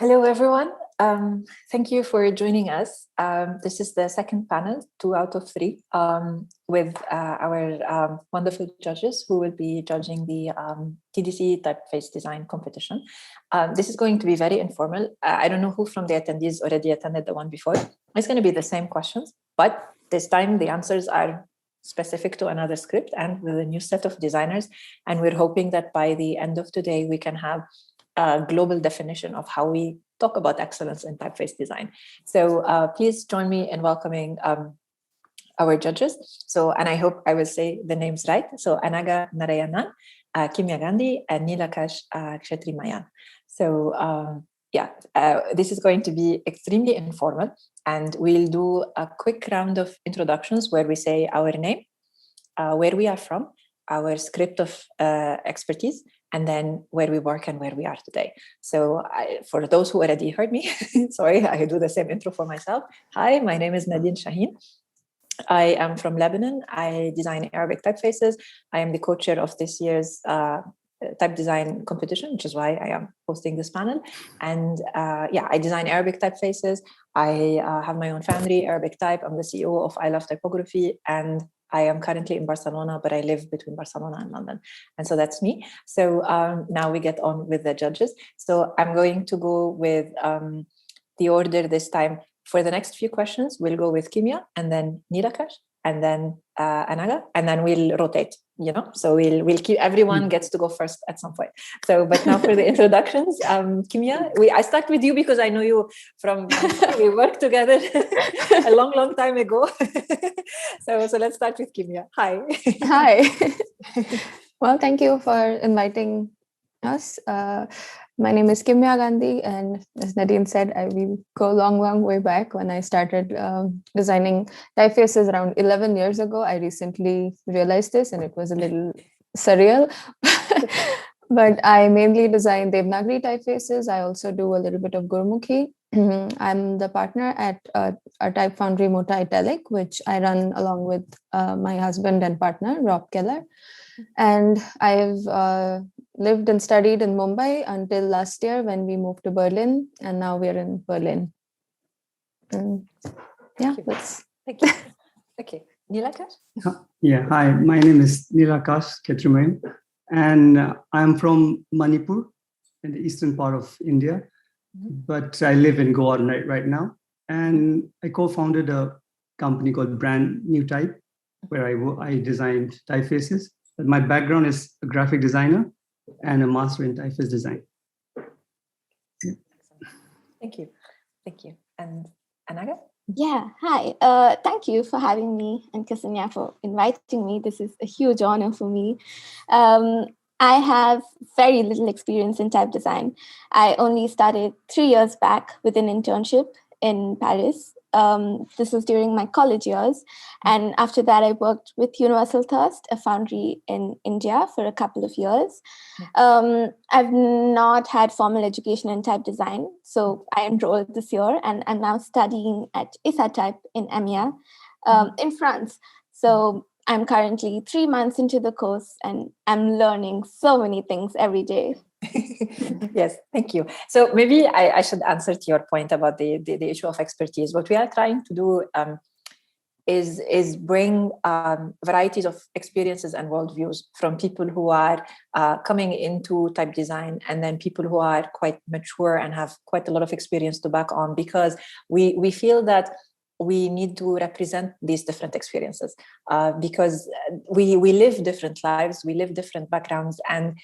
Hello, everyone. Thank you for joining us. This is the second panel, 2 out of 3, with our wonderful judges who will be judging the TDC Typeface Design Competition. This is going to be very informal. I don't know who from the attendees already attended the one before. It's going to be the same questions, but this time the answers are specific to another script and with a new set of designers. And we're hoping that by the end of today, we can have a global definition of how we talk about excellence in typeface design. So please join me in welcoming our judges. So, and I hope I will say the names right. So Anaga Narayanan, Kimya Gandhi, and Nilakash Kshetrimayan. So this is going to be extremely informal, and we'll do a quick round of introductions where we say our name, where we are from, our script of expertise, and then where we work and where we are today. So for those who already heard me, sorry, I do the same intro for myself. Hi, my name is Nadine Chahine. I am from Lebanon. I design Arabic typefaces. I am the co-chair of this year's type design competition, which is why I am hosting this panel. And I design Arabic typefaces. I have my own foundry, Arabic Type. I'm the CEO of I Love Typography, and I am currently in Barcelona, but I live between Barcelona and London. And so that's me. So now we get on with the judges. So I'm going to go with the order this time. For the next few questions, we'll go with Kimya, and then Nilakash, and then Anaga, and then we'll rotate, So we'll keep, everyone gets to go first at some point. So, but now for the introductions, Kimya, I start with you because I know you from, we worked together a long time ago. So let's start with Kimya. Hi. Hi. Well, thank you for inviting us. My name is Kimya Gandhi, and as Nadine said, we go long way back. When I started designing typefaces around 11 years ago, I recently realized this, and it was a little surreal. But I mainly design Devanagari typefaces. I also do a little bit of Gurmukhi. I'm the partner at our type foundry Mota Italic, which I run along with my husband and partner, Rob Keller. And I've lived and studied in Mumbai until last year when we moved to Berlin, and now we're in Berlin. And Thank you. Okay, Nilakash? Yeah, hi, my name is Nilakash Kshetrimayan, and I'm from Manipur in the eastern part of India, but I live in Goa right now. And I co-founded a company called Brand New Type, where I designed typefaces. But my background is a graphic designer and a master in typeface design. Thank you. And Anaga? Yeah, hi. Thank you for having me, and Ksenia for inviting me. This is a huge honor for me. I have very little experience in type design. I only started 3 years back with an internship in Paris. This was during my college years. And after that, I worked with Universal Thirst, a foundry in India, for a couple of years. I've not had formal education in type design, so I enrolled this year, and I'm now studying at ISA Type in Amiens, in France. So I'm currently 3 months into the course, and I'm learning so many things every day. Yes, thank you. So maybe I should answer to your point about the issue of expertise. What we are trying to do is bring varieties of experiences and worldviews from people who are coming into type design, and then people who are quite mature and have quite a lot of experience to back on, because we feel that we need to represent these different experiences because we live different lives, we live different backgrounds, and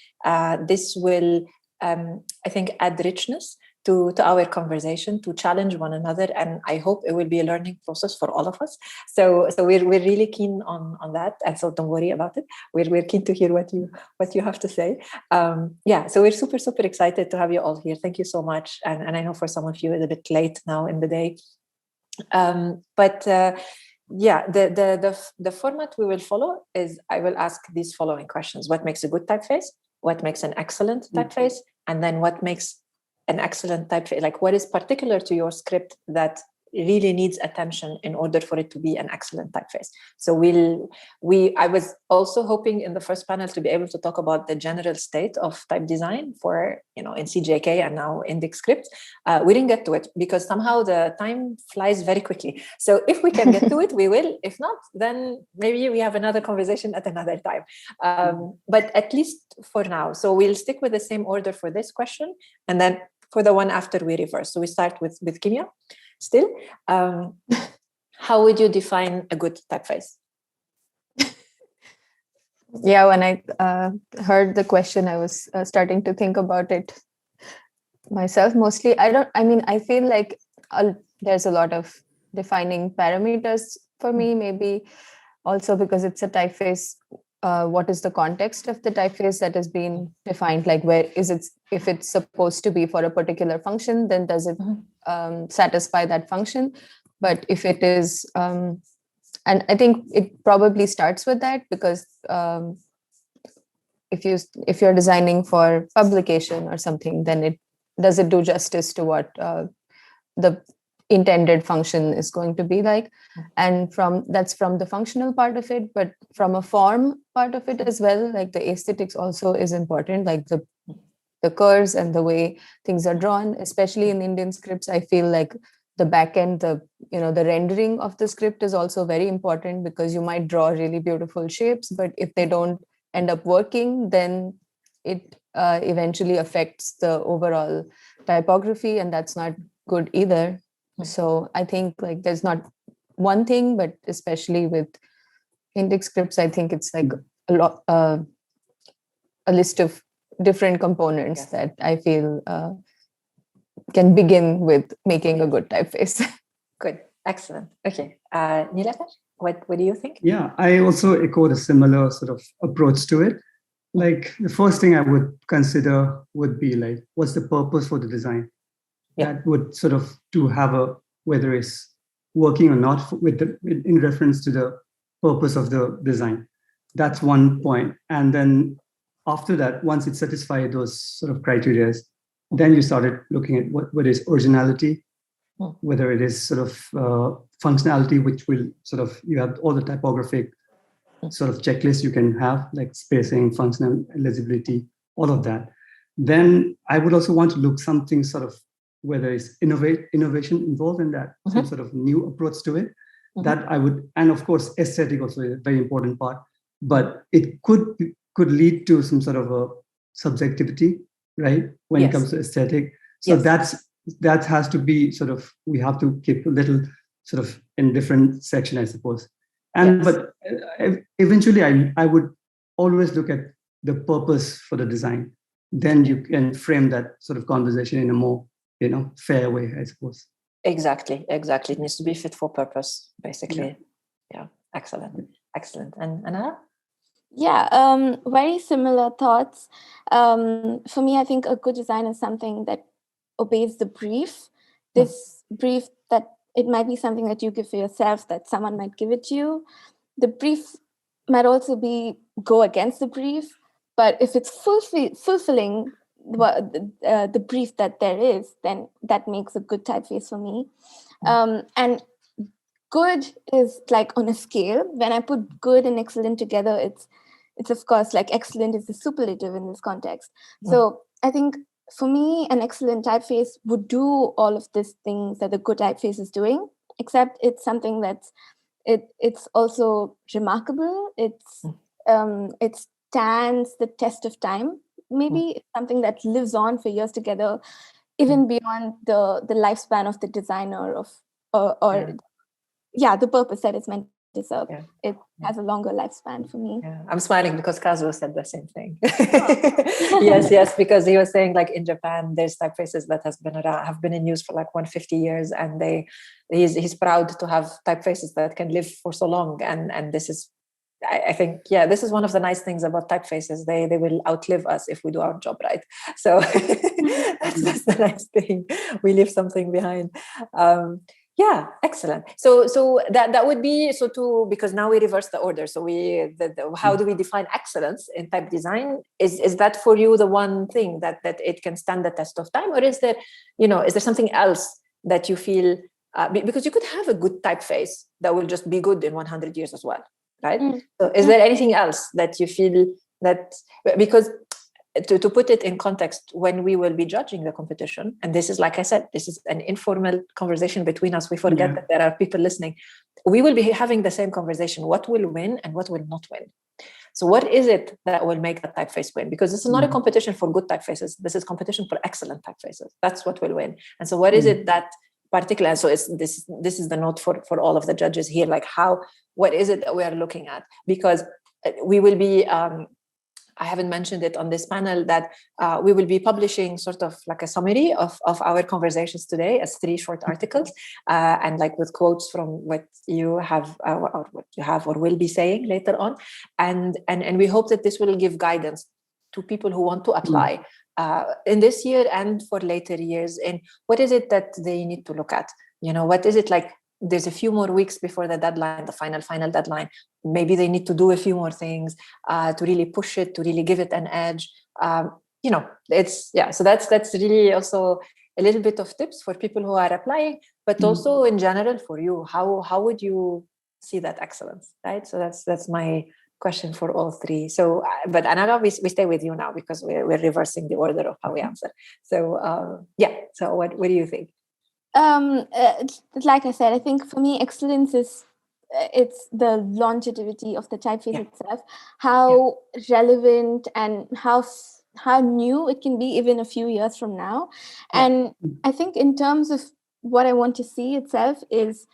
this will, I think, add richness to our conversation, to challenge one another, and I hope it will be a learning process for all of us. So we're really keen on that, and so don't worry about it. We're keen to hear what you have to say. So we're super excited to have you all here. Thank you so much, and I know for some of you it's a bit late now in the day. The format we will follow is I will ask these following questions: what makes a good typeface? What makes an excellent typeface? And then what makes an excellent typeface? Like, what is particular to your script that really needs attention in order for it to be an excellent typeface. So I was also hoping in the first panel to be able to talk about the general state of type design for, in CJK and now Indic scripts. We didn't get to it because somehow the time flies very quickly. So if we can get to it, we will. If not, then maybe we have another conversation at another time. But at least for now. So we'll stick with the same order for this question. And then for the one after, we reverse. So we start with Kimia. Still, how would you define a good typeface? Yeah, when I heard the question, I was starting to think about it myself. Mostly, I feel like there's a lot of defining parameters for me, maybe also because it's a typeface. What is the context of the typeface that has been defined? Like, where is it? If it's supposed to be for a particular function, then does it satisfy that function? But if it is, and I think it probably starts with that, because if you're designing for publication or something, then does it do justice to what the intended function is going to be like? And that's from the functional part of it, but from a form part of it as well, like the aesthetics also is important, like the curves and the way things are drawn, especially in Indian scripts. I feel like the backend, the rendering of the script is also very important, because you might draw really beautiful shapes, but if they don't end up working, then it eventually affects the overall typography, and that's not good either. So I think like there's not one thing, but especially with Indic scripts, I think it's like a list of different components that I feel can begin with making a good typeface. Good, excellent. Okay, Nilakash, what do you think? Yeah, I also echoed a similar sort of approach to it. Like the first thing I would consider would be like, what's the purpose for the design? That would sort of to have whether it's working or not in reference to the purpose of the design. That's one point. And then after that, once it satisfied those sort of criteria, then you started looking at what is originality, whether it is sort of functionality, which will sort of, you have all the typographic sort of checklists you can have, like spacing, functional legibility, all of that. Then I would also want to look something sort of, whether it's innovation involved in that, some sort of new approach to it, that I would, and of course, aesthetic also is a very important part, but it could lead to some sort of a subjectivity, right? When it comes to aesthetic. So that has to be sort of, we have to keep a little sort of in different section, I suppose. And, but eventually I would always look at the purpose for the design. Then you can frame that sort of conversation in a more, fair way, I suppose. Exactly. It needs to be fit for purpose, basically. Yeah. Excellent. And Anna? Yeah, very similar thoughts. For me, I think a good design is something that obeys the brief. This brief, that it might be something that you give for yourself, that someone might give it to you. The brief might also go against the brief, but if it's fulfilling the brief that there is, then that makes a good typeface for me. And good is like on a scale. When I put good and excellent together, it's of course like excellent is the superlative in this context. So I think for me, an excellent typeface would do all of these things that a good typeface is doing, except it's something that's it's also remarkable. It stands the test of time. Maybe it's something that lives on for years together, even beyond the lifespan of the designer the purpose that it's meant to serve. It has a longer lifespan for me. I'm smiling because Kazuo said the same thing. Yes, because he was saying like in Japan, there's typefaces that have been in use for like 150 years, and he's proud to have typefaces that can live for so long. And this is, I think, this is one of the nice things about typefaces. They will outlive us if we do our job right. So that's the nice thing. We leave something behind. Excellent. So that would be because now we reverse the order. So how do we define excellence in type design? Is that for you the one thing that it can stand the test of time, or is there something else that you feel because you could have a good typeface that will just be good in 100 years as well, right? So is there anything else that you feel that, because to put it in context, when we will be judging the competition, and this is, like I said, this is an informal conversation between us, we forget that there are people listening. We will be having the same conversation, what will win and what will not win. So what is it that will make the typeface win? Because this is not a competition for good typefaces. This is competition for excellent typefaces. That's what will win. And so what is it that particular? So it's this is the note for all of the judges here, like what is it that we are looking at? Because we will be, I haven't mentioned it on this panel, that we will be publishing sort of like a summary of our conversations today as 3 short articles, and like with quotes from what you have or what you have or will be saying later on. And we hope that this will give guidance to people who want to apply in this year and for later years. And what is it that they need to look at? What is it like? There's a few more weeks before the deadline, the final deadline. Maybe they need to do a few more things to really push it, to really give it an edge. So that's really also a little bit of tips for people who are applying, but also in general for you. How would you see that excellence, right? So that's my question for all 3. So, but Anaga, we stay with you now because we're reversing the order of how we answer. So So what do you think? Like I said, I think for me, excellence is it's the longevity of the typeface itself, how relevant and how new it can be even a few years from now. And I think in terms of what I want to see itself is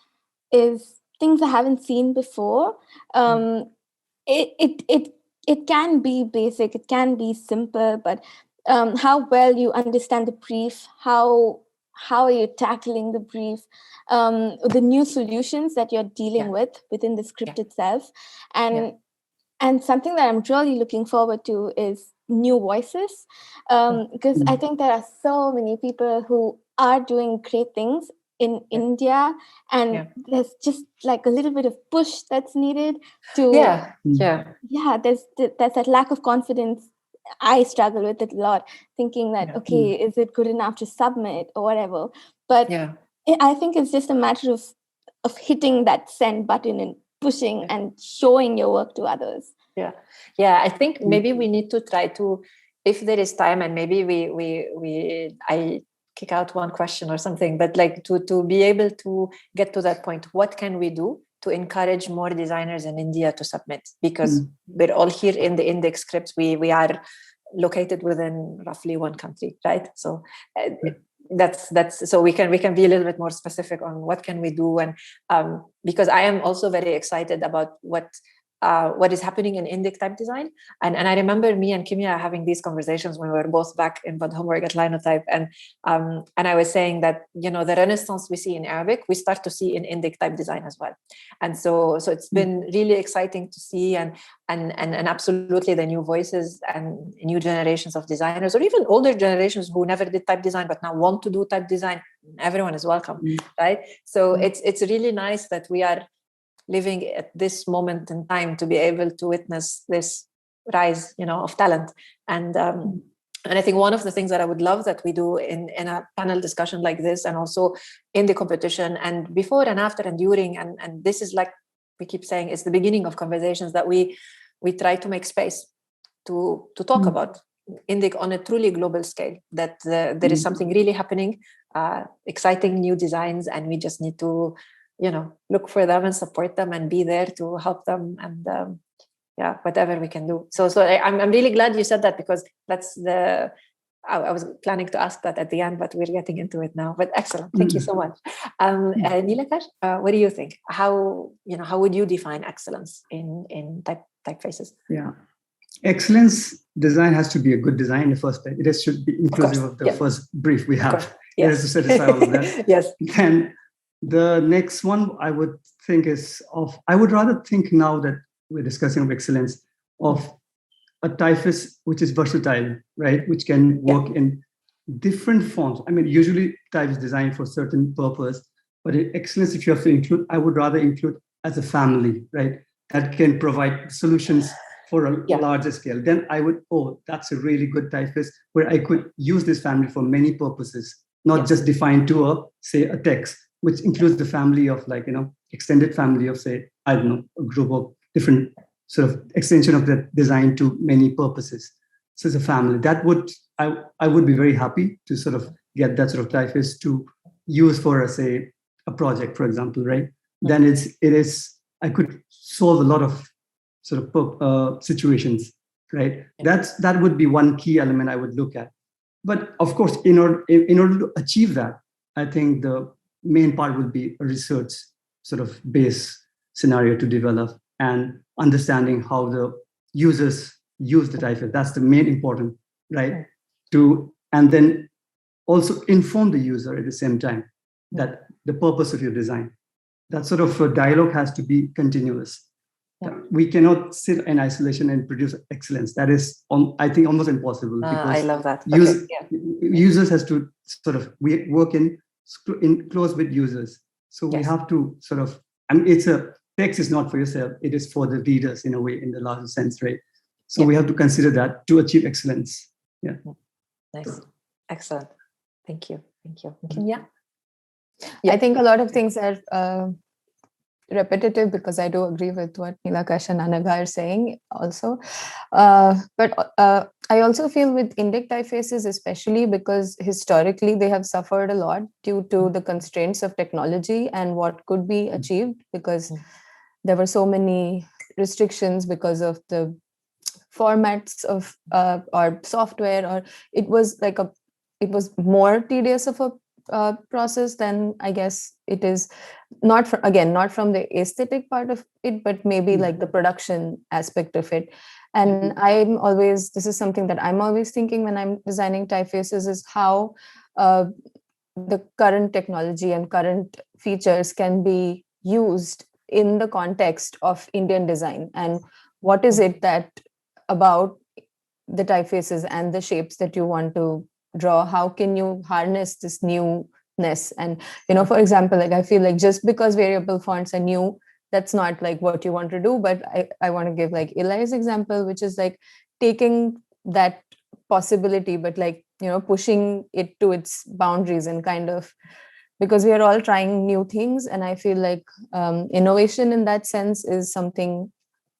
things I haven't seen before. It can be basic, it can be simple, but how well you understand the brief, how are you tackling the brief, the new solutions that you're dealing with within the script itself. And something that I'm really looking forward to is new voices, because I think there are so many people who are doing great things in India, and there's just like a little bit of push that's needed to there's that lack of confidence. I struggle with it a lot, thinking that is it good enough to submit or whatever, but I think it's just a matter of hitting that send button and pushing and showing your work to others. I think maybe we need to try to, if there is time, and maybe I kick out one question or something, but like to be able to get to that point, what can we do to encourage more designers in India to submit? Because we're all here in the Indic scripts. We are located within roughly one country, right? So that's so we can be a little bit more specific on what can we do. And because I am also very excited about what is happening in Indic type design. And I remember me and Kimia having these conversations when we were both back in Bad Homburg at Linotype. And I was saying that, the renaissance we see in Arabic, we start to see in Indic type design as well. And so it's been really exciting to see, and absolutely the new voices and new generations of designers, or even older generations who never did type design but now want to do type design. Everyone is welcome, right? So it's really nice that we are living at this moment in time to be able to witness this rise, of talent. And I think one of the things that I would love that we do in a panel discussion like this, and also in the competition, and before and after and during, and this is like we keep saying, it's the beginning of conversations, that we try to make space to talk about Indic on a truly global scale, that there is something really happening, exciting new designs, and we just need to look for them and support them and be there to help them, and whatever we can do. So I'm really glad you said that, because that's I was planning to ask that at the end, but we're getting into it now. But excellent, thank you so much. Nilakash, what do you think? How would you define excellence in typefaces? Excellence design has to be a good design in the first place. It should be inclusive of the first brief we have. It has to satisfy all of that. Yes. And the next one I would think I would rather think, now that we're discussing of excellence, of a typeface which is versatile, right? Which can work in different forms. I mean, usually type is designed for a certain purpose, but in excellence, if you have to include, I would rather include as a family, right? That can provide solutions for a larger scale. Then I would, that's a really good typeface where I could use this family for many purposes, not just defined to say a text which includes the family of like, extended family of, say, I don't know, a group of different sort of extension of the design to many purposes. So it's a family that I would be very happy to sort of get that sort of typeface to use for, say, a project, for example, right? Then it is, I could solve a lot of sort of situations, right? That would be one key element I would look at. But of course, in order to achieve that, I think the main part would be a research sort of base scenario to develop and understanding how the users use the typeface. That's the main important, right? And then also inform the user at the same time that the purpose of your design. That sort of a dialogue has to be continuous. We cannot sit in isolation and produce excellence. That is, I think, almost impossible. Because I love that. Users has to sort of work in close with users. So we have to sort of, it's a text is not for yourself. It is for the readers in a way, in the larger sense, right? So we have to consider that to achieve excellence. Yeah. Nice. Excellent. Thank you. I think a lot of things are repetitive because I do agree with what Nilakash and Anaga are saying also. But I also feel with Indic typefaces, especially because historically they have suffered a lot due to the constraints of technology and what could be achieved, because there were so many restrictions because of the formats of or software, or it was more tedious of a process than I guess it is, not from the aesthetic part of it, but maybe like the production aspect of it. And this is something that I'm always thinking when I'm designing typefaces, is how the current technology and current features can be used in the context of Indian design, and what is it that about the typefaces and the shapes that you want to draw, how can you harness this newness? And for example, like I feel like just because variable fonts are new, that's not like what you want to do. But I want to give like Eli's example, which is like taking that possibility but like pushing it to its boundaries, and kind of, because we are all trying new things, and I feel like innovation in that sense is something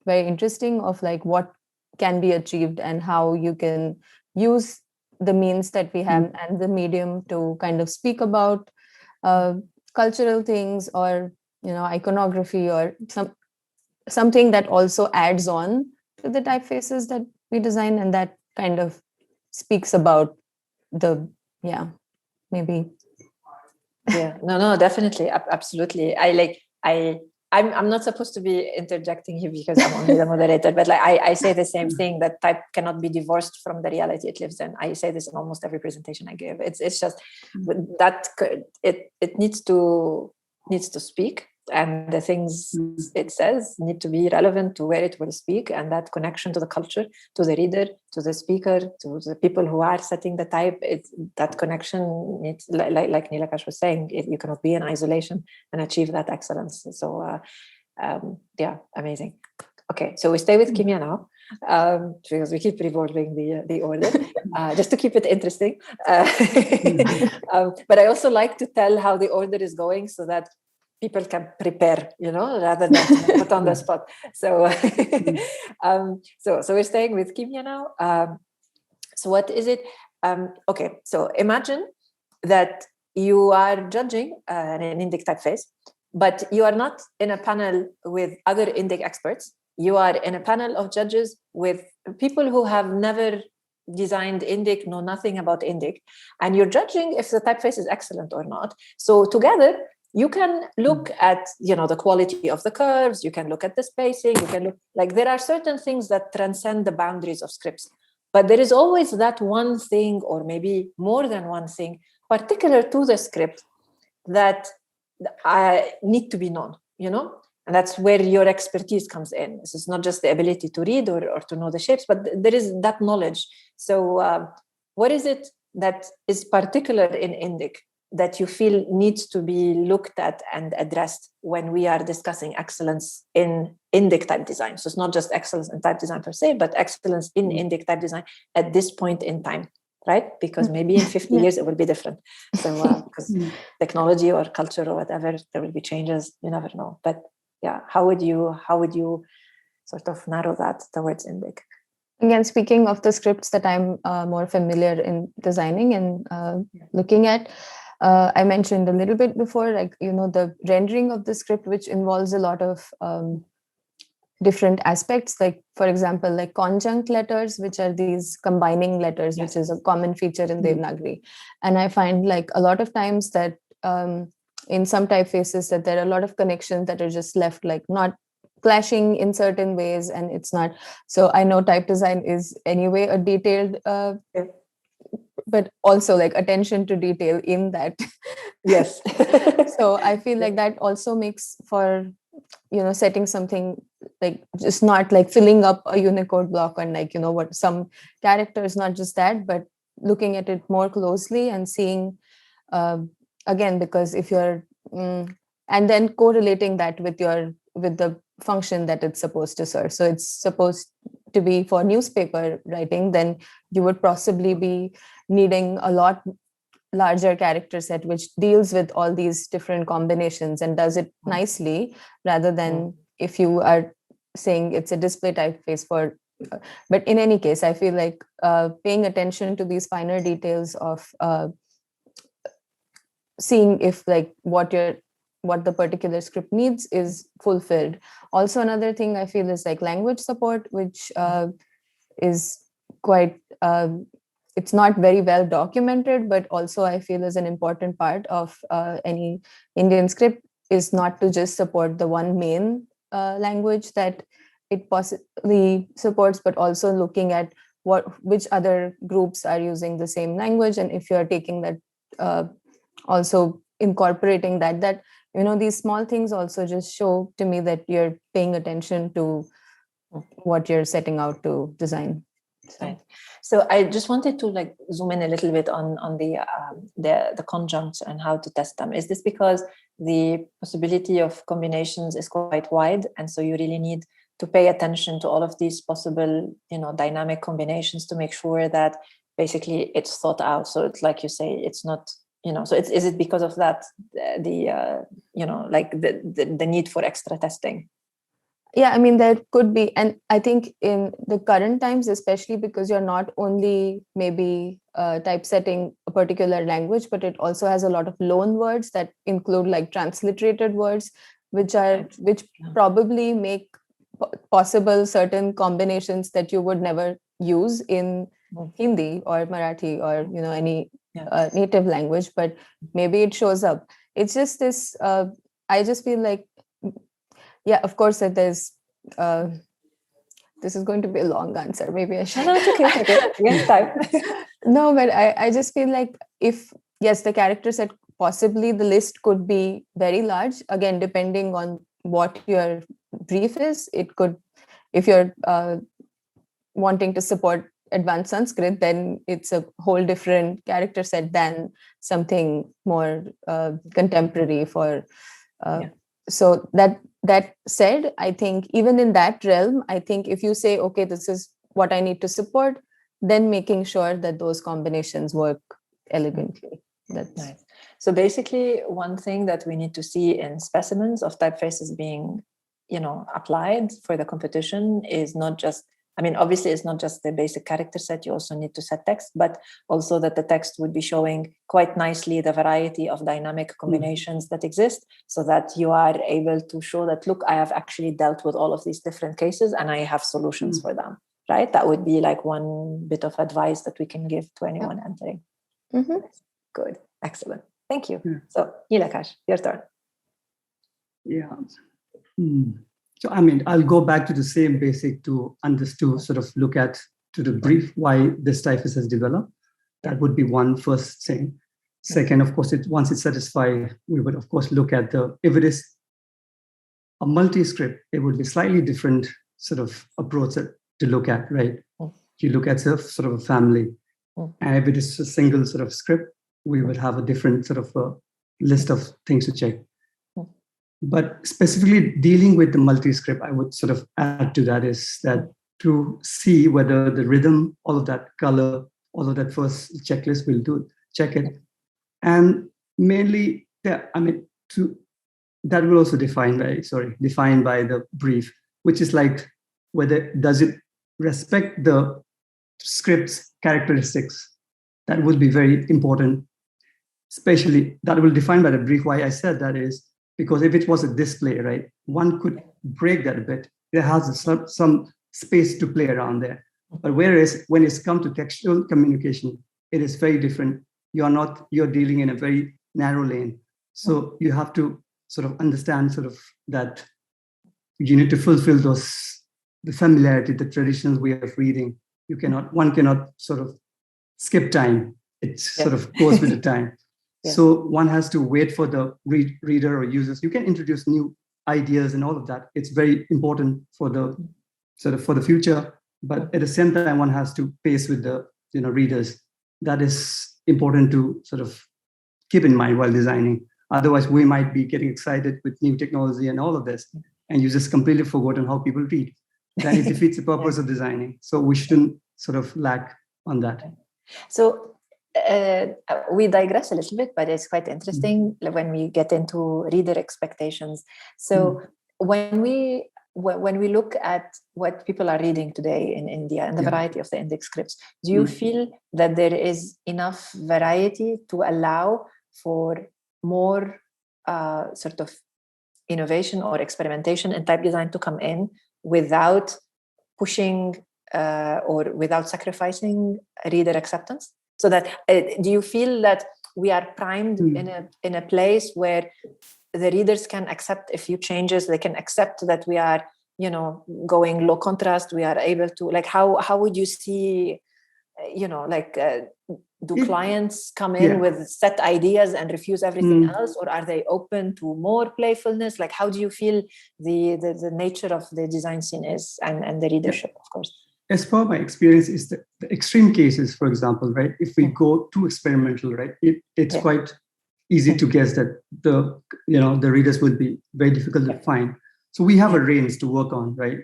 very interesting, of like what can be achieved and how you can use the means that we have and the medium to kind of speak about cultural things, or iconography, or something that also adds on to the typefaces that we design, and that kind of speaks about the maybe. No, definitely, absolutely. I'm not supposed to be interjecting here because I'm only the moderator, but like I say the same thing, that type cannot be divorced from the reality it lives in. I say this in almost every presentation I give. It's just that it needs to speak, and the things it says need to be relevant to where it will speak, and that connection to the culture, to the reader, to the speaker, to the people who are setting the type. That connection needs, like Nilakash was saying, you cannot be in isolation and achieve that excellence. So amazing. Okay, so we stay with Kimia now, because we keep revolving the order, just to keep it interesting. But I also like to tell how the order is going so that people can prepare, rather than put on the spot. So, so we're staying with Kimia now. So what is it? Okay, so imagine that you are judging an Indic typeface, but you are not in a panel with other Indic experts. You are in a panel of judges with people who have never designed Indic, know nothing about Indic, and you're judging if the typeface is excellent or not. So together, you can look at, the quality of the curves, you can look at the spacing, you can look, like there are certain things that transcend the boundaries of scripts. But there is always that one thing, or maybe more than one thing, particular to the script that need to be known, And that's where your expertise comes in. This is not just the ability to read or to know the shapes, but there is that knowledge. So what is it that is particular in Indic that you feel needs to be looked at and addressed when we are discussing excellence in Indic type design? So it's not just excellence in type design per se, but excellence in Indic type design at this point in time. right? Because maybe in 50 years it will be different. So because technology or culture or whatever, there will be changes. You never know. But yeah, how would you sort of narrow that towards Indic? Again, speaking of the scripts that I'm more familiar in designing and looking at, I mentioned a little bit before, like, the rendering of the script, which involves a lot of different aspects, like, for example, like conjunct letters, which are these combining letters, which is a common feature in Devanagari. And I find like a lot of times that in some typefaces that there are a lot of connections that are just left like not clashing in certain ways, and it's not. So I know type design is anyway a detailed but also like attention to detail in that. Yes. So I feel like that also makes for setting something like just not like filling up a Unicode block and like what some characters, not just that, but looking at it more closely and seeing again, because if you're and then correlating that with the function that it's supposed to serve. So it's supposed to be for newspaper writing, then you would possibly be needing a lot larger character set which deals with all these different combinations and does it nicely, rather than if you are saying it's a display typeface for but in any case, I feel like paying attention to these finer details of seeing if like what the particular script needs is fulfilled. Also, another thing I feel is like language support, which is quite it's not very well documented, but also I feel is an important part of any Indian script, is not to just support the one main language that it possibly supports, but also looking at which other groups are using the same language, and if you're taking that also incorporating that these small things also just show to me that you're paying attention to what you're setting out to design. Right. So I just wanted to like zoom in a little bit on the conjuncts and how to test them. Is this because the possibility of combinations is quite wide, and so you really need to pay attention to all of these possible dynamic combinations to make sure that basically it's thought out? So it's like you say, it's not so is it because of that the need for extra testing? Yeah, I mean, there could be. And I think in the current times, especially because you're not only maybe typesetting a particular language, but it also has a lot of loan words that include like transliterated words, which probably make possible certain combinations that you would never use in Hindi or Marathi or, any native language, but maybe it shows up. It's just this, I just feel like, yeah, of course, that there's, this is going to be a long answer. Maybe I should. No, it's okay. Again, time. No, but I just feel like yes, the character set, possibly the list could be very large. Again, depending on what your brief is, it could, if you're wanting to support advanced Sanskrit, then it's a whole different character set than something more contemporary for. So that said, I think even in that realm, I think if you say, okay, this is what I need to support, then making sure that those combinations work elegantly. That's nice. So basically, one thing that we need to see in specimens of typefaces being, applied for the competition is not just, obviously it's not just the basic character set, you also need to set text, but also that the text would be showing quite nicely the variety of dynamic combinations that exist, so that you are able to show that, look, I have actually dealt with all of these different cases and I have solutions for them, right? That would be like one bit of advice that we can give to anyone entering. Good. Excellent. Thank you. So Nilakash, your turn. Yeah. So, I'll go back to the same basic to sort of look at to the brief why this typeface has developed. That would be one first thing. Second, of course, once it's satisfied, we would, of course, look at if it is a multi-script, it would be slightly different sort of approach to look at, right? You look at sort of a family. And if it is a single sort of script, we would have a different sort of a list of things to check. But specifically dealing with the multi-script, I would sort of add to that is that to see whether the rhythm, all of that, color, although that first checklist will check it. And mainly, that will also defined by the brief, which is like whether does it respect the script's characteristics. That would be very important, especially that will define by the brief. Why I said that is because if it was a display, right, one could break that a bit. There has some space to play around there. But whereas when it's come to textual communication, it is very different. You're dealing in a very narrow lane. So you have to sort of understand sort of that you need to fulfill the familiarity, the traditional way of reading. One cannot sort of skip time. It sort of goes with the time. So one has to wait for the reader or users. You can introduce new ideas and all of that. It's very important for the for the future. But at the same time, one has to pace with the readers. That is important to sort of keep in mind while designing. Otherwise, we might be getting excited with new technology and all of this, and you just completely forgotten how people read. Then it defeats the purpose of designing. So we shouldn't sort of lack on that. So we digress a little bit, but it's quite interesting when we get into reader expectations. So when we look at what people are reading today in India and the variety of the Indic scripts, do you feel that there is enough variety to allow for more sort of innovation or experimentation in type design to come in without pushing or without sacrificing reader acceptance? So that do you feel that we are primed in a place where the readers can accept a few changes? They can accept that we are, going low contrast. We are able to, like, how would you see, do clients come in with set ideas and refuse everything else, or are they open to more playfulness? Like, how do you feel the nature of the design scene is and the readership, of course? As per my experience, is the extreme cases, for example, right? If we go too experimental, right, it's quite easy to guess that the readers will be very difficult to find. So we have a range to work on, right?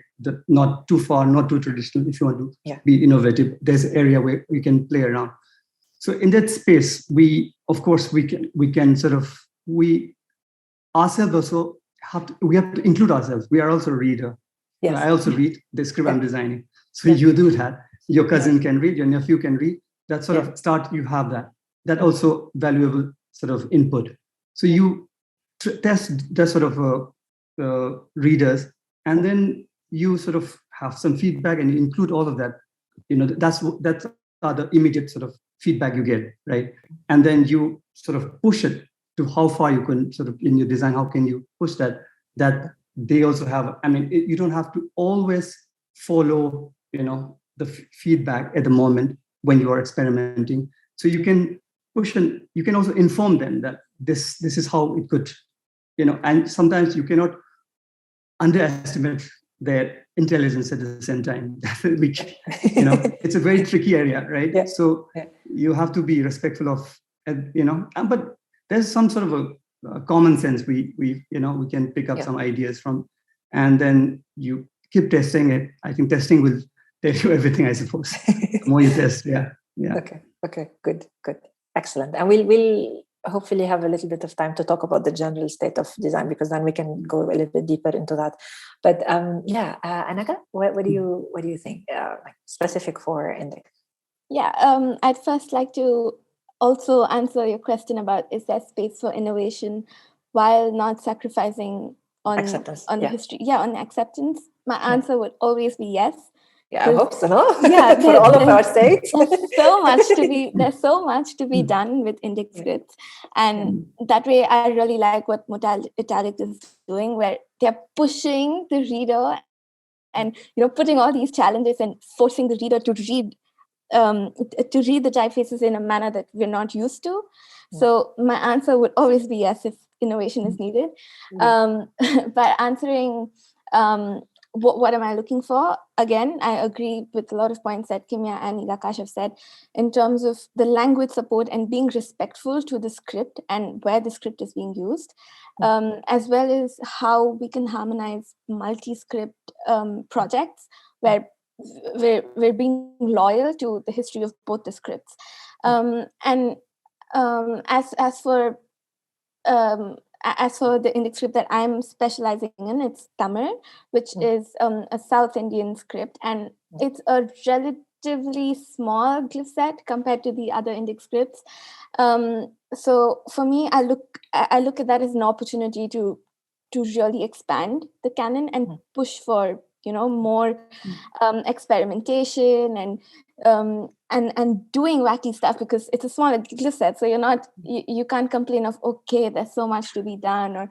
Not too far, not too traditional. If you want to be innovative, there's an area where we can play around. So in that space, we ourselves also have to include ourselves. We are also a reader. Yes. I also read the script I'm designing. So you do that. Your cousin can read, your nephew can read. That sort of start, you have that. That also valuable sort of input. So you test that sort of readers, and then you sort of have some feedback and you include all of that. That's the immediate sort of feedback you get, right? And then you sort of push it to how far you can sort of in your design. How can you push that they also have? I mean, you don't have to always follow the feedback at the moment when you are experimenting. So you can push and you can also inform them that this is how it could, and sometimes you cannot underestimate their intelligence at the same time. Which, it's a very tricky area, right? Yeah. So you have to be respectful of, but there's some sort of a common sense we can pick up some ideas from, and then you keep testing it. I think testing will tell you everything, I suppose. The more you test, Okay, good, excellent. And we'll hopefully have a little bit of time to talk about the general state of design, because then we can go a little bit deeper into that. But Anaka, what do you think, specific for Indic? Yeah, I'd first like to also answer your question about is there space for innovation while not sacrificing on acceptance, on the history, on acceptance. My answer would always be yes. Yeah, I hope so. For all of our sakes. There's so much to be done with Indic scripts, and that way I really like what Italic is doing, where they're pushing the reader and putting all these challenges and forcing the reader to read the typefaces in a manner that we're not used to. So my answer would always be yes if innovation is needed. By answering what am I looking for? Again, I agree with a lot of points that Kimya and Nilakash have said in terms of the language support and being respectful to the script and where the script is being used, as well as how we can harmonize multi-script projects where we're being loyal to the history of both the scripts. As for the Indic script that I'm specializing in, it's Tamil, which is a South Indian script, and it's a relatively small glyph set compared to the other Indic scripts. So for me, I look at that as an opportunity to really expand the canon and push for more experimentation and doing wacky stuff, because it's a smaller glyph set, so you can't complain of, okay, there's so much to be done, or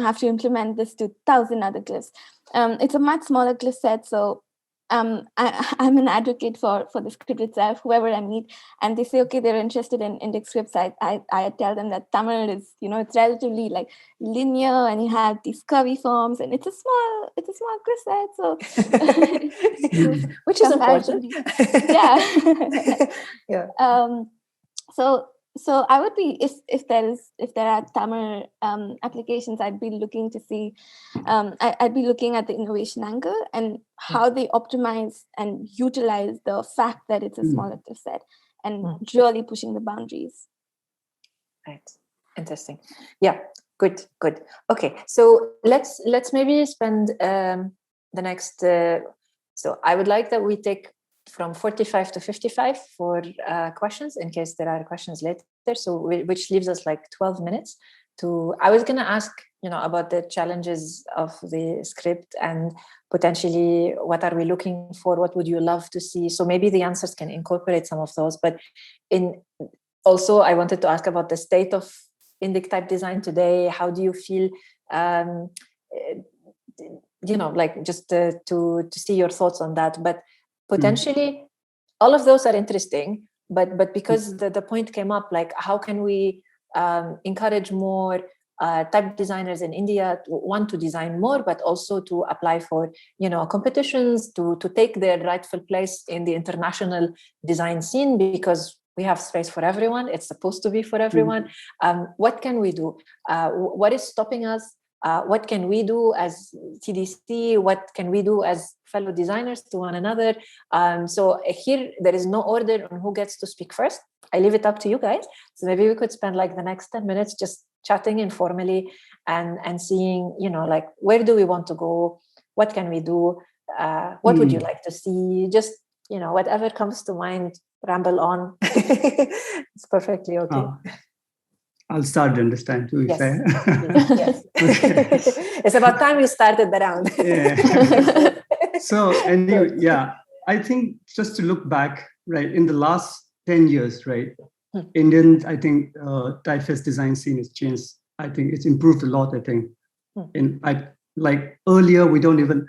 have to implement this to 1,000 other glyphs. It's a much smaller glyph set, so I'm an advocate for the script itself. Whoever I meet and they say, okay, they're interested in Indic scripts, I tell them that Tamil is, it's relatively like linear, and you have these curvy forms, and it's a small glyph set, so which is important. Yeah. Yeah. So I would be, if there are Tamil applications, I'd be looking to see, I'd be looking at the innovation angle and how they optimize and utilize the fact that it's a smaller glyph set, and really pushing the boundaries. Right. Interesting. Yeah. Good. Okay. So let's maybe spend the next. So I would like that we take from 45 to 55 for questions, in case there are questions later. So which leaves us like 12 minutes to. I was going to ask, about the challenges of the script and potentially what are we looking for? What would you love to see? So maybe the answers can incorporate some of those. But also, I wanted to ask about the state of Indic type design today. How do you feel? Just to see your thoughts on that. But potentially, all of those are interesting. But because the point came up, like, how can we encourage more type designers in India to want to design more, but also to apply for competitions, to take their rightful place in the international design scene, because we have space for everyone. It's supposed to be for everyone. What can we do? What is stopping us? What can we do as TDC? What can we do as fellow designers to one another? So here, there is no order on who gets to speak first. I leave it up to you guys. So maybe we could spend like the next 10 minutes just chatting informally and seeing, like, where do we want to go? What can we do? What would you like to see? Just, whatever comes to mind, ramble on. It's perfectly okay. I'll start then this time too. Yes. Yes. It's about time you started the round. Yeah. So, I think just to look back, right, in the last 10 years, right, Indian, I think, typeface design scene has changed. I think it's improved a lot, I think. Like earlier, we don't even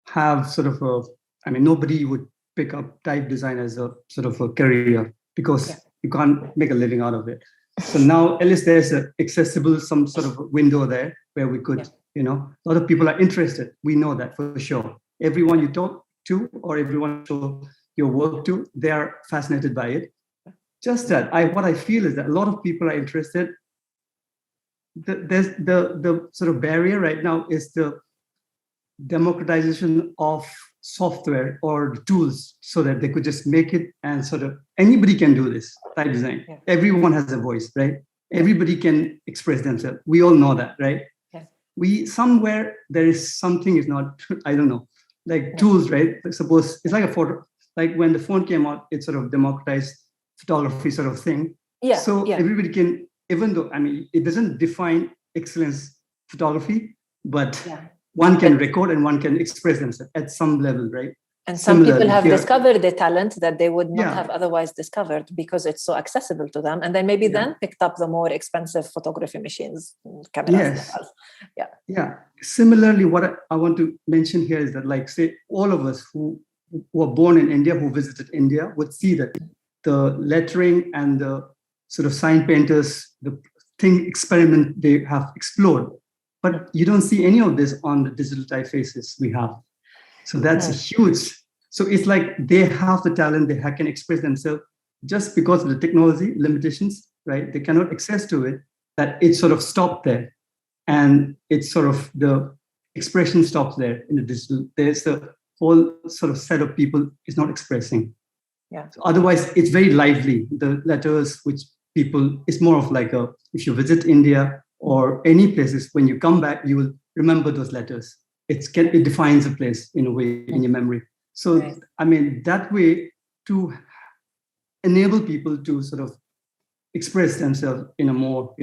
have sort of nobody would pick up type design as a sort of a career, because you can't make a living out of it. So now at least there's an accessible, some sort of window there where we could, a lot of people are interested. We know that for sure. Everyone you talk to or everyone you show your work to, they are fascinated by it. Just that what I feel is that a lot of people are interested. There's the sort of barrier right now is the democratization of software or the tools, so that they could just make it, and sort of anybody can do this type design. Everyone has a voice, right? Everybody can express themselves. We all know that, right? We somewhere there is something is not, I don't know, like tools, right? Like suppose it's like a photo, like when the phone came out, it sort of democratized photography sort of thing. Everybody can, even though it doesn't define excellence photography, but one can record and one can express themselves at some level, right? And some people have discovered the talent that they would not have otherwise discovered, because it's so accessible to them. And then maybe then picked up the more expensive photography machines, cameras. Similarly, what I want to mention here is that, like, say, all of us who were born in India, who visited India, would see that the lettering and the sort of sign painters, the thing experiment they have explored. But you don't see any of this on the digital typefaces we have. So that's a huge. So it's like they have the talent, they can express themselves, just because of the technology limitations, right? They cannot access to it, that it sort of stopped there. And it's sort of the expression stops there in the digital. There's the whole sort of set of people is not expressing. Yeah. So otherwise, it's very lively. The letters which people, it's more of like if you visit India or any places, when you come back, you will remember those letters. It defines a place in a way in your memory. So, Right. I mean, that way to enable people to sort of express themselves in a more,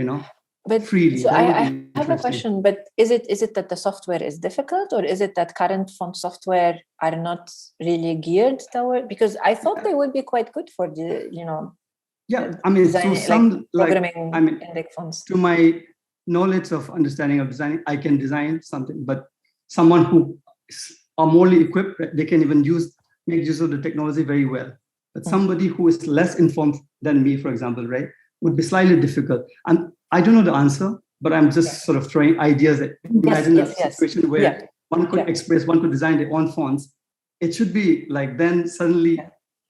But freely. so That would I be have a interesting. question, but is it that the software is difficult, or is it that current font software are not really geared toward? Because I thought they would be quite good for the, Yeah, I mean, so designing, some programming Indic fonts. to my knowledge of understanding of designing, I can design something, but someone who are morely equipped, they can even make use of the technology very well. But somebody who is less informed than me, for example, right, would be slightly difficult. And I don't know the answer, but I'm just sort of throwing ideas that imagine a situation where one could express, one could design their own fonts. It should be like then suddenly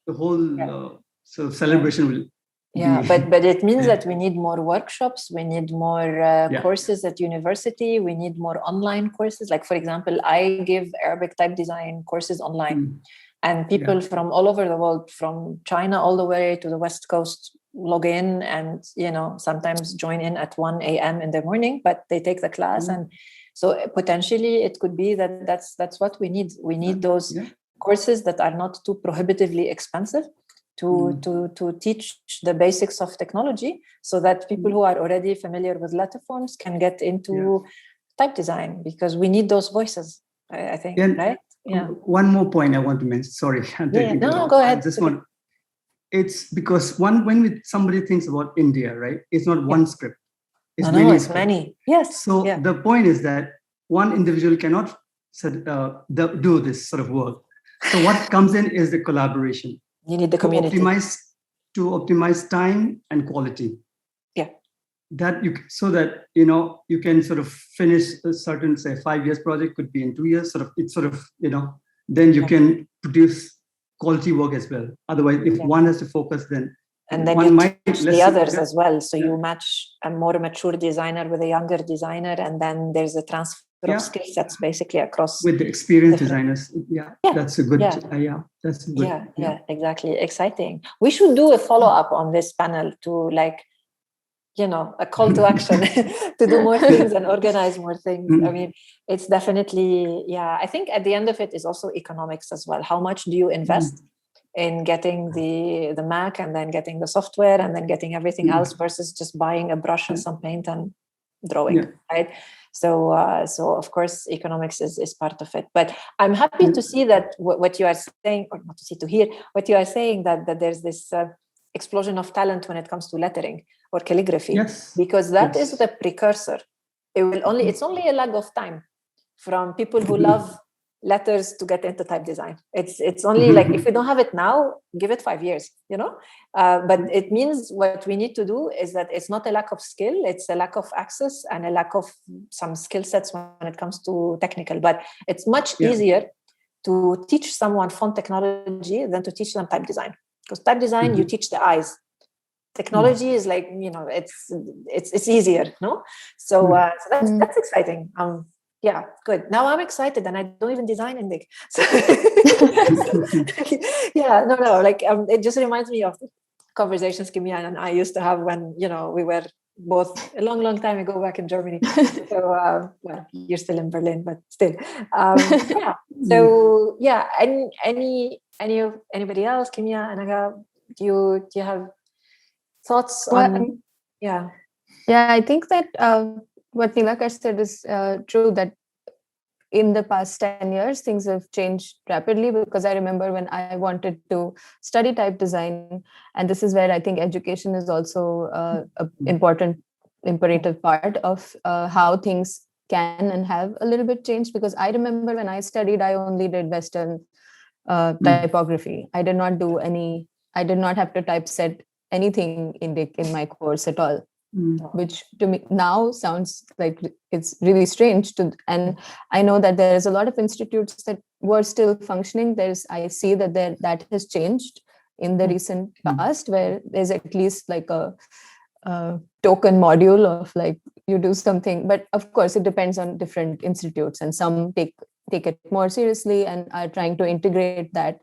the whole sort of celebration will. Yeah, but it means that we need more workshops, we need more courses at university, we need more online courses. Like, for example, I give Arabic type design courses online, and people from all over the world, from China all the way to the West Coast, log in and, sometimes join in at 1 a.m. in the morning, but they take the class. And so potentially it could be that that's what we need. We need those courses that are not too prohibitively expensive, to teach the basics of technology, so that people who are already familiar with letter forms can get into type design, because we need those voices, I think, right? Yeah. One more point I want to mention. Sorry, I'm taking No, go ahead. It's because when somebody thinks about India, right? It's not one script. It's it's many. many. Yes. So the point is that one individual cannot do this sort of work. So what comes in is the collaboration. You need the community to optimize time and quality. Yeah. That so that you can sort of finish a certain, say, 5 years project, could be in 2 years. Then you can produce quality work as well. Otherwise, if one has to focus, then and then you teach the others as well. So you match a more mature designer with a younger designer, and then there's a transfer of skill sets basically across with the experienced designers. That's a good. That's good. Yeah, exactly. Exciting. We should do a follow-up on this panel to a call to action to do more things and organize more things. I mean, it's definitely, I think at the end of it is also economics as well. How much do you invest in getting the Mac, and then getting the software, and then getting everything else, versus just buying a brush and some paint and drawing, right? So of course, economics is part of it. But I'm happy to see that what you are saying, or not to see, to hear what you are saying, that there's this explosion of talent when it comes to lettering or calligraphy, because that is the precursor. It's only a lag of time from people who love letters to get into type design. It's only like, if we don't have it now, give it 5 years, but it means what we need to do is that it's not a lack of skill, it's a lack of access and a lack of some skill sets when it comes to technical. But it's much easier to teach someone font technology than to teach them type design, because type design, you teach the eyes. Technology is like, it's easier, no? So that's exciting. Yeah, good. Now I'm excited, and I don't even design Indic. So like it just reminds me of conversations Kimia and I used to have when we were both a long time ago back in Germany. So well, you're still in Berlin, but still, So anybody else, Kimia, Anaga, do you have thoughts on? Yeah, I think that what Neelakash said is true, that in the past 10 years, things have changed rapidly, because I remember when I wanted to study type design, and this is where I think education is also an important imperative part of how things can and have a little bit changed. Because I remember when I studied, I only did Western typography. I did not have to typeset anything Indic in my course at all. Which to me now sounds like it's really strange and I know that there's a lot of institutes that were still functioning. I see that has changed in the recent past, where there's at least like a token module of like you do something, but of course it depends on different institutes, and some take take it more seriously and are trying to integrate that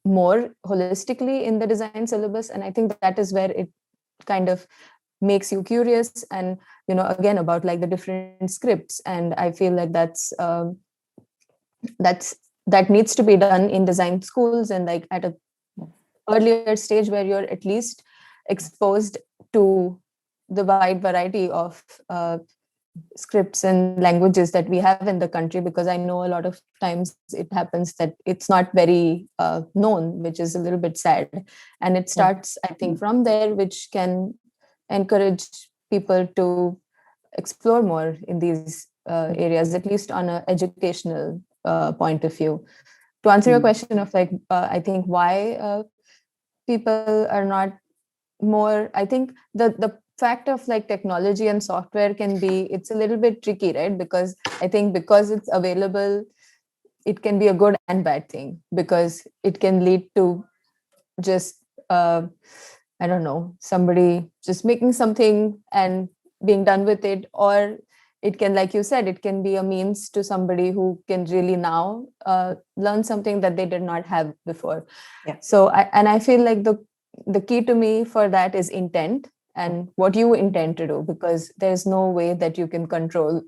more holistically in the design syllabus. And I think that is where it kind of makes you curious, and again, about like the different scripts. And I feel like that needs to be done in design schools, and like at a earlier stage where you're at least exposed to the wide variety of scripts and languages that we have in the country, because I know a lot of times it happens that it's not very known, which is a little bit sad. And it starts, I think, from there, which can encourage people to explore more in these areas, at least on an educational point of view. To answer your question of like, I think why people are not more, I think the fact of like technology and software it's a little bit tricky, right? Because I think because it's available, it can be a good and bad thing, because it can lead to just I don't know, somebody just making something and being done with it. Or it can, like you said, it can be a means to somebody who can really now learn something that they did not have before. So I feel like the key to me for that is intent and what you intend to do, because there's no way that you can control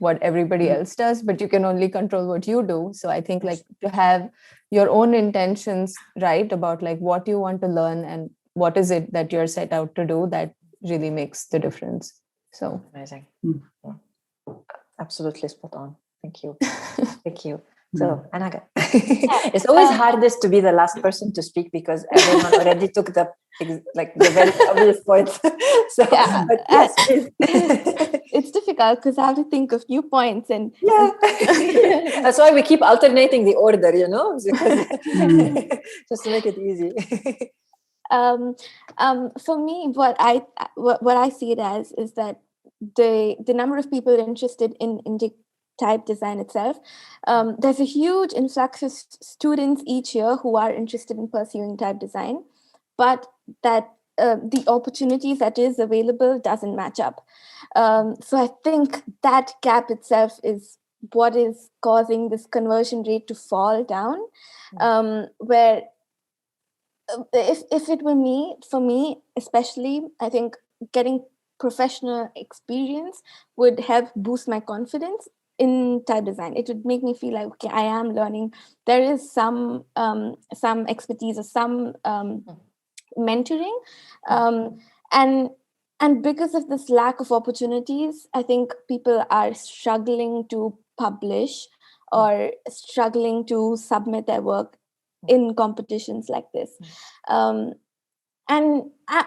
what everybody else does, but you can only control what you do. So I think like to have your own intentions right about like what you want to learn and what is it that you're set out to do, that really makes the difference. So amazing. Absolutely spot on. Thank you. Thank you. So, Anaga, it's always hardest to be the last person to speak, because everyone already took the very obvious points. So, but yes, it's difficult because I have to think of new points, and that's why we keep alternating the order, just to make it easy. For me, what I see it as is that the number of people interested in Indic type design itself, there's a huge influx of students each year who are interested in pursuing type design, but that the opportunities that is available doesn't match up. So I think that gap itself is what is causing this conversion rate to fall down, where if it were me, for me especially, I think getting professional experience would help boost my confidence in type design. It would make me feel like, okay, I am learning. There is some expertise or some mentoring, and because of this lack of opportunities, I think people are struggling to publish or struggling to submit their work in competitions like this. And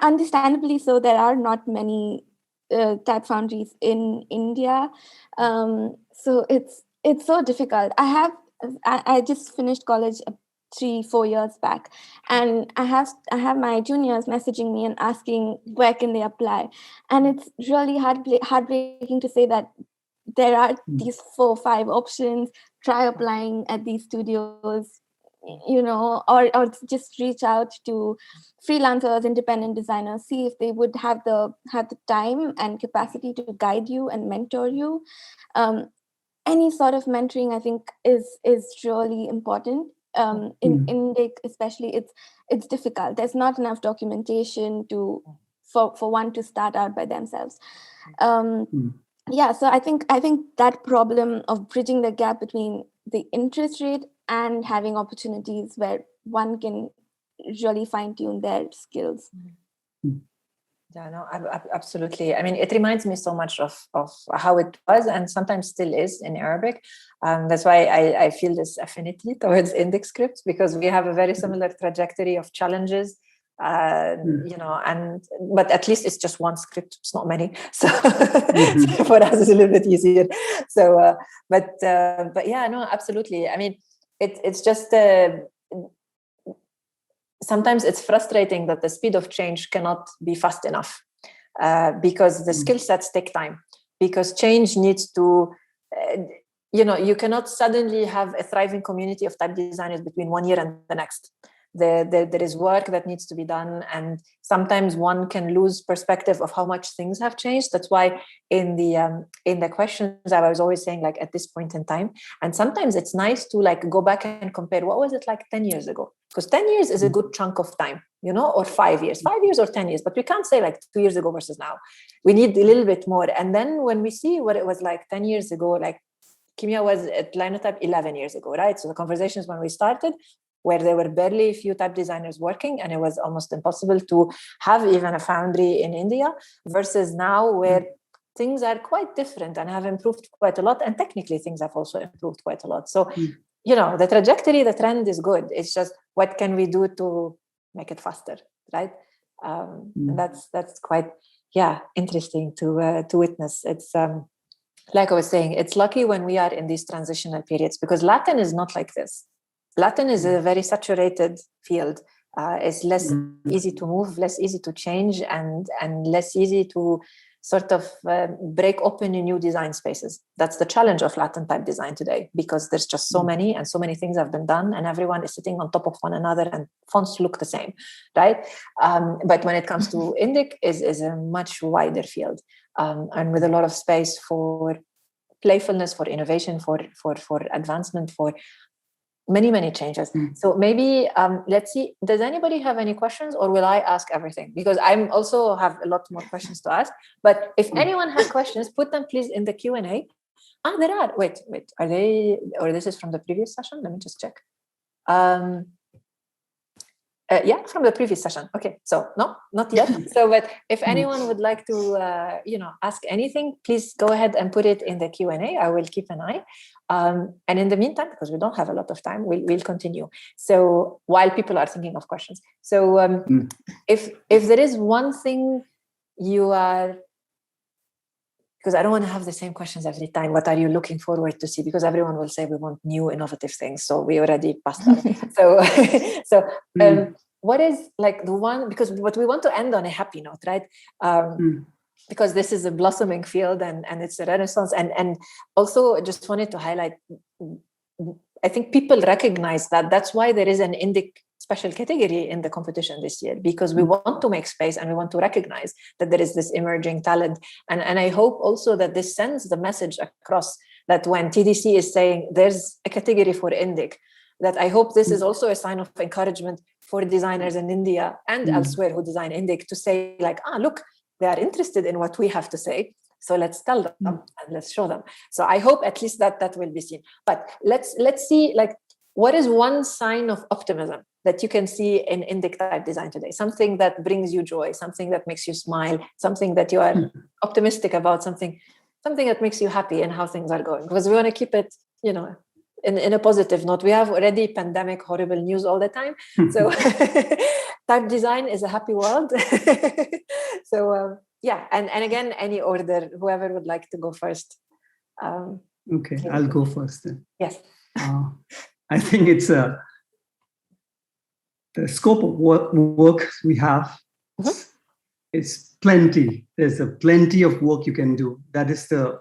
understandably so, there are not many type foundries in India. So it's so difficult. I just finished college 3-4 years back, and I have my juniors messaging me and asking where can they apply, and it's really heartbreaking to say that there are these 4 or 5 options. Try applying at these studios, or just reach out to freelancers, independent designers, see if they would have the time and capacity to guide you and mentor you. Any sort of mentoring, I think, is really important. In Indic especially, it's difficult. There's not enough documentation for one to start out by themselves. So I think that problem of bridging the gap between the interest rate and having opportunities where one can really fine-tune their skills. Yeah, no, absolutely. I mean, it reminds me so much of how it was and sometimes still is in Arabic. That's why I feel this affinity towards Indic scripts, because we have a very similar trajectory of challenges. But at least it's just one script, it's not many, so for us it's a little bit easier. So but yeah, no, absolutely. I mean, it's just sometimes it's frustrating that the speed of change cannot be fast enough, because the skill sets take time, because change needs to you cannot suddenly have a thriving community of type designers between 1 year and the next. there is work that needs to be done, and sometimes one can lose perspective of how much things have changed. That's why in the questions I was always saying, like, at this point in time, and sometimes it's nice to like go back and compare what was it like 10 years ago, because 10 years is a good chunk of time, you know, or 5 years or 10 years, but we can't say like 2 years ago versus now. We need a little bit more. And then when we see what it was like 10 years ago, like Kimia was at Linotype 11 years ago, right? So the conversations when we started, where there were barely a few type designers working, and it was almost impossible to have even a foundry in India, versus now where things are quite different and have improved quite a lot. And technically things have also improved quite a lot. So, you know, the trajectory, the trend is good. It's just, what can we do to make it faster, right? And that's quite, interesting to witness. It's like I was saying, it's lucky when we are in these transitional periods, because Latin is not like this. Latin is a very saturated field. It's less easy to move, less easy to change, and less easy to sort of break open in new design spaces. That's the challenge of Latin type design today, because there's just so many, and so many things have been done, and everyone is sitting on top of one another, and fonts look the same, right? But when it comes to Indic, is a much wider field, and with a lot of space for playfulness, for innovation, for advancement, for many changes. So maybe let's see, does anybody have any questions, or will I ask everything? Because I'm also have a lot more questions to ask, but if anyone has questions, put them please in the Q&A. There are, wait, are they, or this is from the previous session? Let me just check. From the previous session. Okay, so no, not yet. So, but if anyone would like to, ask anything, please go ahead and put it in the Q&A. I will keep an eye. And in the meantime, because we don't have a lot of time, we'll continue. So while people are thinking of questions. So if there is one thing you are, because I don't want to have the same questions every time. What are you looking forward to see? Because everyone will say we want new, innovative things. So we already passed that. So what is like the one? Because what we want to end on a happy note, right? Because this is a blossoming field, and it's a renaissance. And also just wanted to highlight, I think people recognize that. That's why there is an Indic special category in the competition this year, because we want to make space, and we want to recognize that there is this emerging talent. And I hope also that this sends the message across, that when TDC is saying there's a category for Indic, that I hope this is also a sign of encouragement for designers in India and elsewhere who design Indic, to say like, look, they are interested in what we have to say. So let's tell them and let's show them. So I hope at least that will be seen. But let's see, like, what is one sign of optimism that you can see in Indic type design today? Something that brings you joy, something that makes you smile, something that you are optimistic about, something that makes you happy in how things are going. Because we want to keep it, in a positive note. We have already pandemic, horrible news all the time. So type design is a happy world. So and again, any order, whoever would like to go first. Okay, I'll go first then. Yes. I think it's the scope of work we have. It's plenty. There's plenty of work you can do. That is the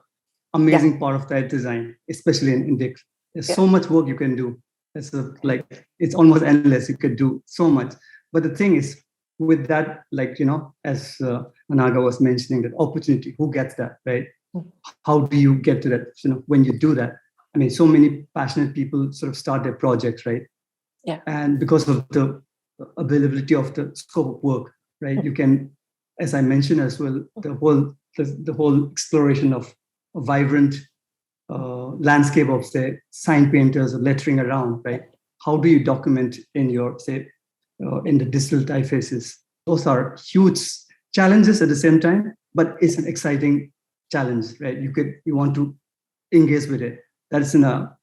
amazing part of type design, especially in Indic. There's so much work you can do. It's almost endless. You could do so much. But the thing is, with that, as Anaga was mentioning, that opportunity, who gets that, right? How do you get to that? When you do that, I mean, so many passionate people sort of start their projects, right? Yeah. And because of the availability of the scope of work, right? You can, as I mentioned as well, the whole exploration of a vibrant landscape of, say, sign painters or lettering around, right? How do you document in your, say, in the digital typefaces? Those are huge challenges at the same time, but it's an exciting challenge, right? You want to engage with it. That's an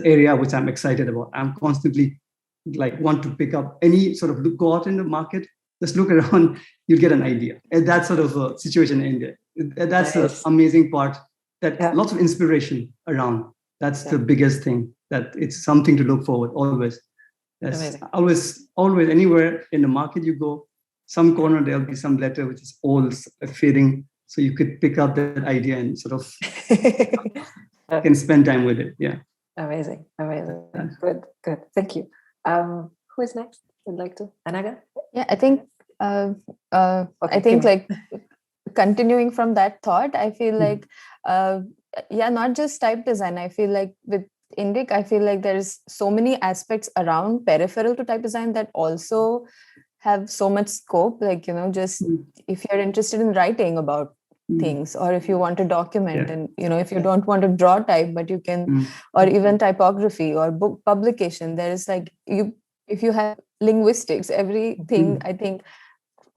area which I'm excited about. I'm constantly want to pick up any sort of go out in the market, just look around, you'll get an idea. And that sort of a situation in India. That's the amazing part. That lots of inspiration around. That's the biggest thing. That it's something to look forward always. That's always anywhere in the market you go, some corner there'll be some letter which is old, fading. So you could pick up that idea and sort of can spend time with it. Yeah. Amazing. Good. Thank you. Who is next? would like to? Anaga? Yeah, I think Okay, I think Kim. like continuing from that thought, I feel like not just type design. I feel like with Indic, I feel like there's so many aspects around peripheral to type design that also have so much scope. Like, just if you're interested in writing about things, or if you want to document, and if you don't want to draw type, but you can, or even typography or book publication, there is like if you have linguistics, everything, I think,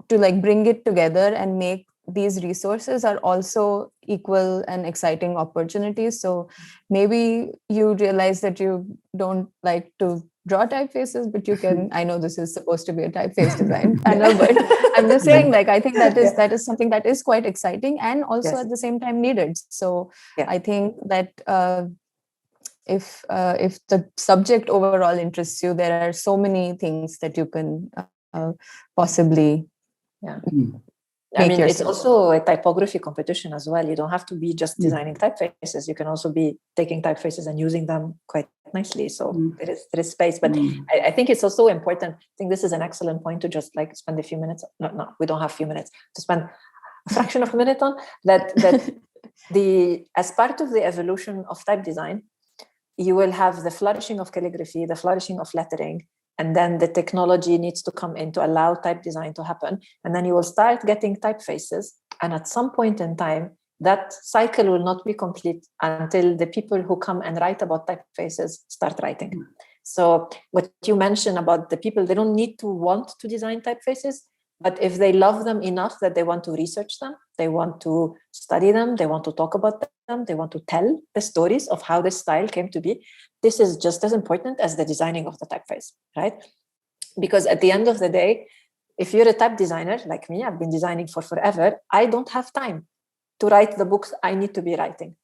to like bring it together and make these resources are also equal and exciting opportunities. So maybe you realize that you don't like to draw typefaces, but you can, I know this is supposed to be a typeface design panel, but I'm just saying, like, I think that is something that is quite exciting and also at the same time needed. So I think that if the subject overall interests you, there are so many things that you can possibly I mean, it's also a typography competition as well. You don't have to be just designing typefaces. You can also be taking typefaces and using them quite nicely. So there is space. But I think it's also important. I think this is an excellent point to just like spend a few minutes. No, we don't have a few minutes to spend a fraction of a minute on that. As part of the evolution of type design, you will have the flourishing of calligraphy, the flourishing of lettering, and then the technology needs to come in to allow type design to happen. And then you will start getting typefaces. And at some point in time, that cycle will not be complete until the people who come and write about typefaces start writing. So what you mentioned about the people, they don't need to want to design typefaces, but if they love them enough that they want to research them, they want to study them, they want to talk about them, they want to tell the stories of how this style came to be, this is just as important as the designing of the typeface, right? Because at the end of the day, if you're a type designer like me, I've been designing for forever, I don't have time to write the books I need to be writing.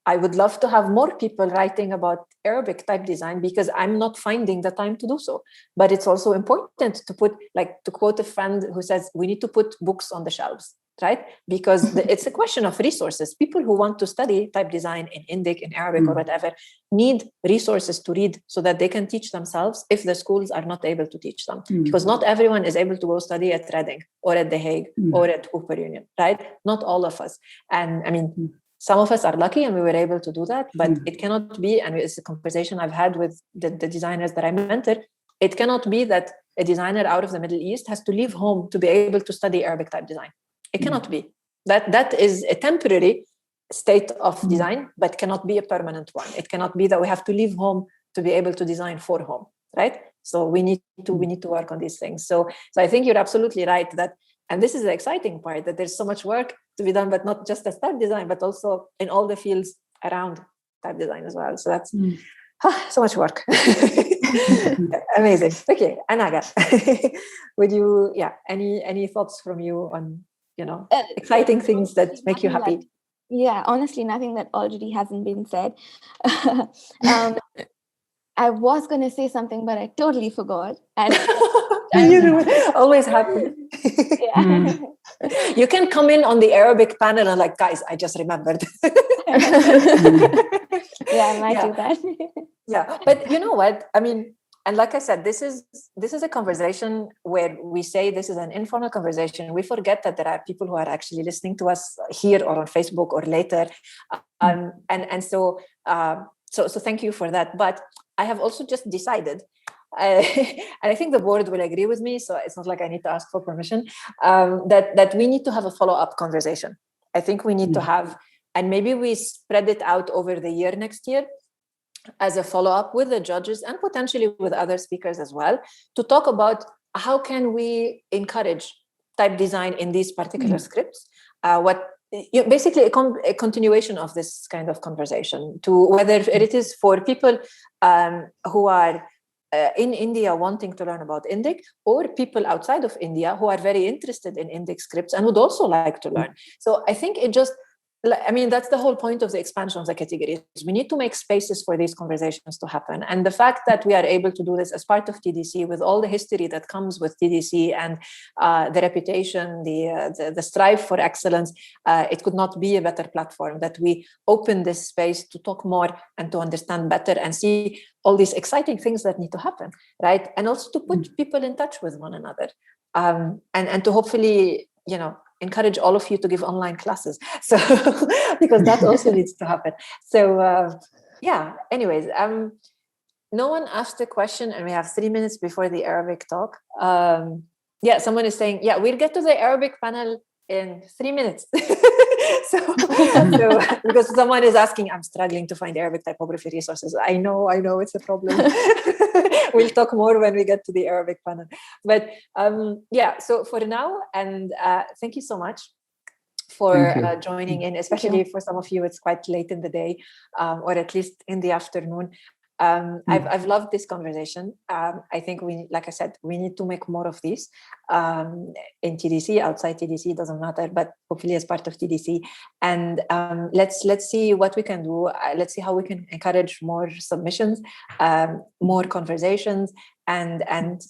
I would love to have more people writing about Arabic type design because I'm not finding the time to do so. But it's also important to put, like, to quote a friend who says, we need to put books on the shelves, right? Because it's a question of resources. People who want to study type design in Indic, in Arabic or whatever, need resources to read so that they can teach themselves if the schools are not able to teach them. Because not everyone is able to go study at Reading or at The Hague or at Cooper Union, right? Not all of us. And I mean, some of us are lucky and we were able to do that, but it cannot be, and it's a conversation I've had with the designers that I mentor, it cannot be that a designer out of the Middle East has to leave home to be able to study Arabic type design. It cannot be. That is a temporary state of design, but cannot be a permanent one. It cannot be that we have to leave home to be able to design for home, right? So we need to work on these things. So I think you're absolutely right that, and this is the exciting part, that there's so much work to be done, but not just as type design, but also in all the fields around type design as well. So that's so much work. Amazing. Okay, Anaga, would you, any thoughts from you on, exciting things that make you happy? Honestly, nothing that already hasn't been said. I was going to say something, but I totally forgot. And always happen. You can come in on the Arabic panel and like, guys, I just remembered. I might do that. But you know what? I mean, and like I said, this is a conversation where we say this is an informal conversation. We forget that there are people who are actually listening to us here or on Facebook or later. So thank you for that. But I have also just decided, and I think the board will agree with me, so it's not like I need to ask for permission, that we need to have a follow-up conversation. I think we need to have, and maybe we spread it out over the year next year as a follow-up with the judges and potentially with other speakers as well, to talk about how can we encourage type design in these particular scripts. Basically a continuation of this kind of conversation, to whether it is for people who are in India wanting to learn about Indic, or people outside of India who are very interested in Indic scripts and would also like to learn. So I think it just I mean, that's the whole point of the expansion of the categories. We need to make spaces for these conversations to happen. And the fact that we are able to do this as part of TDC, with all the history that comes with TDC and the reputation, the strive for excellence, it could not be a better platform that we open this space to talk more and to understand better and see all these exciting things that need to happen, right? And also to put people in touch with one another, and to hopefully, encourage all of you to give online classes. So, because that also needs to happen. So, anyways, no one asked a question and we have 3 minutes before the Arabic talk. Someone is saying, we'll get to the Arabic panel in 3 minutes. so because someone is asking, I'm struggling to find Arabic typography resources. I know it's a problem. We'll talk more when we get to the Arabic panel. But so for now, and thank you so much for joining in, especially for some of you, it's quite late in the day, or at least in the afternoon. I've loved this conversation. I think like I said, we need to make more of these in TDC, outside TDC, doesn't matter, but hopefully as part of TDC. And let's see what we can do. Let's see how we can encourage more submissions, more conversations, and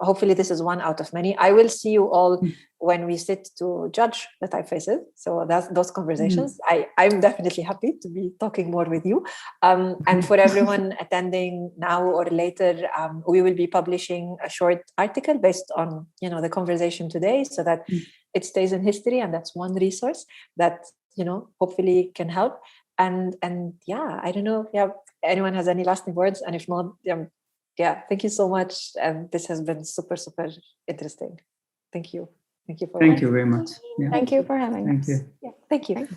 hopefully this is one out of many. I will see you all when we sit to judge the typefaces. So that's those conversations. I'm definitely happy to be talking more with you. And for everyone attending now or later, we will be publishing a short article based on the conversation today, so that it stays in history, and that's one resource that hopefully can help. And I don't know if anyone has any lasting words, and if not, thank you so much. And this has been super, super interesting. Thank you. Thank you for Thank you very much. Thank you for having us. Thank you. Thank you.